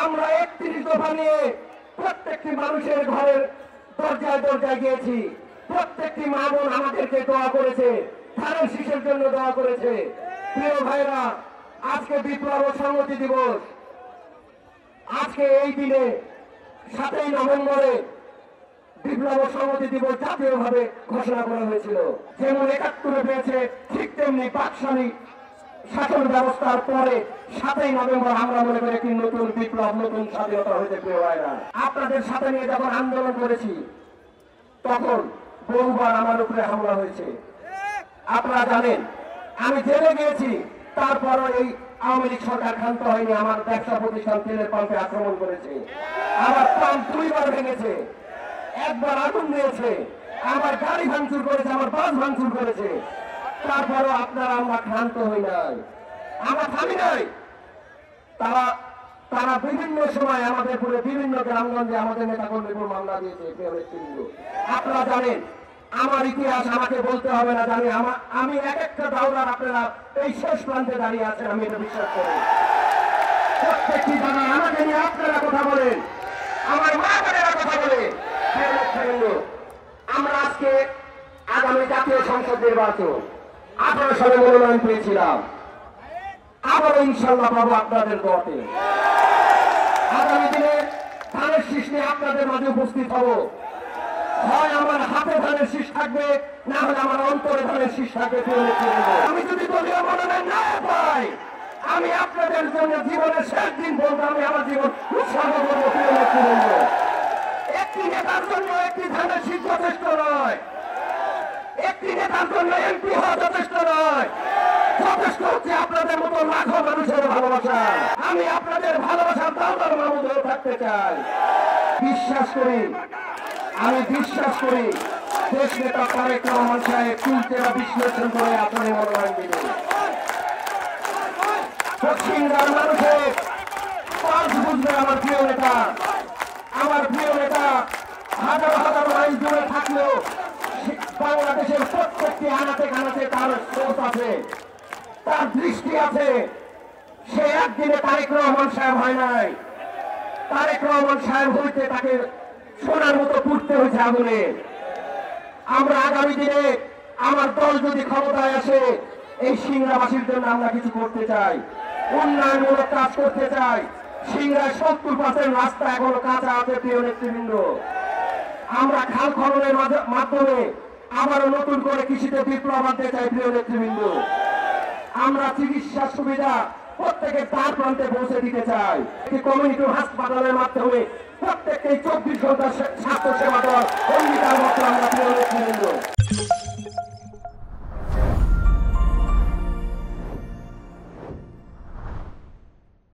আমরা 31 দফা নিয়ে প্রত্যেকটি মানুষের ঘরের দরজায় দরজায় গিয়েছি। প্রত্যেকটি মা বোন আমাদেরকে দোয়া করেছে, ধানের শীষের জন্য দোয়া করেছে। প্রিয় ভাইরা, আজকে বিপ্লব ও সংহতি দিবস। আজকে এই দিনে 7ই নভেম্বরে বিপ্লব ও সংহতি দিবস জাতীয়ভাবে ঘোষণা করা হয়েছিল। যেমন 71 পেয়েছে, ঠিক তেমনি পাকশালী শাসন ব্যবস্থার পরে 7ই নভেম্বর আমরা মনে করি একটি নতুন বিপ্লব, নতুন স্বাধীনতা হয়েছে। প্রিয় ভাইরা, আপনাদের সাথে নিয়ে যখন আন্দোলন করেছি তখন বহুবার আমার উপরে হামলা হয়েছে। আপনারা জানেন, আমি জেলে গিয়েছি, তারপরও এই আওয়ামী লীগ সরকার ক্ষান্ত হয়নি। আমার ব্যবসা প্রতিষ্ঠান তেলের পাম্পে আক্রমণ করেছে, আমার পাম্প 2বার ভেঙেছে, 1বার আগুন দিয়েছে, আমার গাড়ি ভাঙচুর করেছে, আমার বাস ভাঙচুর করেছে। তারপরও আপনারা আমরা ক্ষান্ত হই নাই, আমরা থামি নাই। তারা বিভিন্ন সময় আমাদের পুরো বিভিন্ন গ্রামগঞ্জে আমাদের নেতাকর্মীর উপর মামলা দিয়েছে। আপনারা জানেন, আমার ইতিহাস আমাকে বলতে হবে না, জানি আমি এক একটা দাওরার আপনারা এই শেষ প্রান্তে দাঁড়িয়ে আছেন, আমি এটা বিশ্বাস করি। প্রত্যেকটি জায়গায় আমাকে নিয়ে আপনারা কথা বলেন, আমার মা বোনেরা কথা বলেন। আমরা আজকে আগামী জাতীয় সংসদ নির্বাচন 18 সালে মনোনয়ন পেয়েছিলাম, আবারও ইনশাল্লাহ পাবো আপনাদের দোয়াতে। আগামী দিনে ধানের শীষ নিয়ে আপনাদের মাঝে উপস্থিত হব। হয় আমার হাতে ধানের শীষ থাকবে, না হলে আমার অন্তরে ধানের শীষ থাকবে। আমি যদি দলীয় মনোনয়ন না পাই, আমি আপনাদের জন্য জীবনের শেষ দিন বলবো, আমি আমার জীবন উৎসর্গ করবো। একটি নেতার জন্য একটি ধানের শীষ যথেষ্ট নয়, একটি নেতার জন্য এমপি হওয়া যথেষ্ট নয়। যথেষ্ট হচ্ছে আপনাদের মতো লাখো মানুষের ভালোবাসা। আমি আপনাদের ভালোবাসার দাওদার মামুদ হয়ে থাকতে চাই। আমি বিশ্বাস করি দেশ নেতা তারেক রহমান সাহেব চুলচেরা বিশ্লেষণ করে আসনে মনোনয়ন দিবে। পশ্চিমবঙ্গের মানুষের পাঁচ বুঝবে আমার প্রিয় নেতা। আমার প্রিয় নেতা হাজার হাজার মাইল দূরে থাকলেও বাংলাদেশের প্রত্যেকটি আনাতে কানাতে তার স্রোত আছে, তার দৃষ্টি আছে। সে একদিনে তারেক রহমান সাহেব হয় নাই। তারেক রহমান সাহেব হইতে তাকে সোনার মতো পুড়তে হয়েছে আগুনে। আমরা আগামী দিনে আমার দল যদি ক্ষমতায় আসে, এই সিংড়াবাসীর জন্য আমরা কিছু করতে চাই, উন্নয়নমূলক কাজ করতে চাই। সিংড়ায় 70% রাস্তা এখনো কাঁচা আছে। প্রিয় নেতৃবৃন্দ, আমরা খাল খননের মাধ্যমে আবারও নতুন করে কৃষিতে বিপ্লব আনতে চাই। প্রিয় নেতৃবৃন্দ, আমরা চিকিৎসা সুবিধা প্রত্যেকের দ্বার প্রান্তে পৌঁছে দিতে চাই। একটি কমিউনিটি হাসপাতালের মাধ্যমে প্রত্যেককে 24 ঘন্টা স্বাস্থ্য সেবা দেওয়ার অঙ্গীকার মতো আমরা প্রিয় নেতৃবৃন্দ।